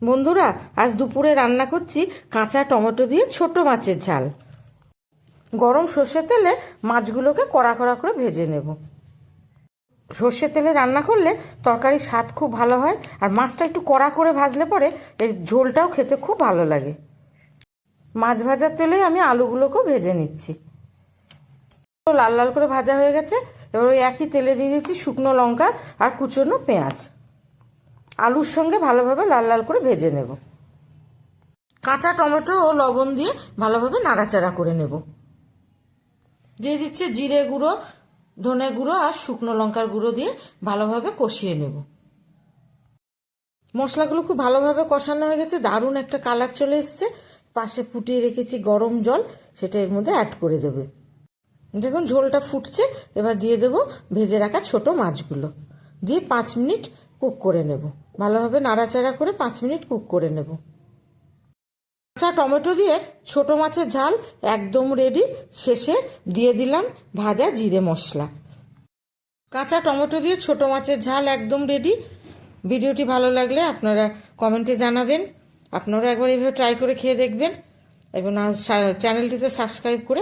বন্ধুরা, আজ দুপুরে রান্না করছি কাঁচা টমেটো দিয়ে ছোট মাছের ঝাল। গরম সর্ষের তেলে মাছগুলোকে কড়া কড়া করে ভেজে নেব। সর্ষের তেলে রান্না করলে তরকারির স্বাদ খুব ভালো হয়, আর মাছটা একটু কড়া করে ভাজলে পরে এর ঝোলটাও খেতে খুব ভালো লাগে। মাছ ভাজার তেলে আমি আলুগুলোকেও ভেজে নিচ্ছি। লাল লাল করে ভাজা হয়ে গেছে। এবার ওই একই তেলে দিয়ে দিচ্ছি শুকনো লঙ্কা আর কুচনো পেঁয়াজ। আলুর সঙ্গে ভালোভাবে লাল লাল করে ভেজে নেব। কাঁচা টমেটো ও লবণ দিয়ে ভালোভাবে নাড়াচাড়া করে নেব। দিয়ে দিচ্ছে জিরে গুঁড়ো, ধনে গুঁড়ো আর শুকনো লঙ্কার গুঁড়ো দিয়ে ভালোভাবে কষিয়ে নেব। মশলাগুলো খুব ভালোভাবে কষানো হয়ে গেছে, দারুণ একটা কালার চলে এসছে। পাশে ফুটিয়ে রেখেছি গরম জল, সেটা এর মধ্যে অ্যাড করে দেবে। দেখুন ঝোলটা ফুটছে। এবার দিয়ে দেব ভেজে রাখা ছোট মাছগুলো, দিয়ে 5 মিনিট কুক করে নেব। ভালোভাবে নাড়াচাড়া করে 5 মিনিট কুক করে নেব। কাঁচা টমেটো দিয়ে ছোট মাছের ঝাল একদম রেডি। শেষে দিয়ে দিলাম ভাজা জিরে মশলা। কাঁচা টমেটো দিয়ে ছোট মাছের ঝাল একদম রেডি। ভিডিওটি ভালো লাগলে আপনারা কমেন্টে জানাবেন। আপনারা একবার এইভাবে ট্রাই করে খেয়ে দেখবেন এবং চ্যানেলটিতে সাবস্ক্রাইব করে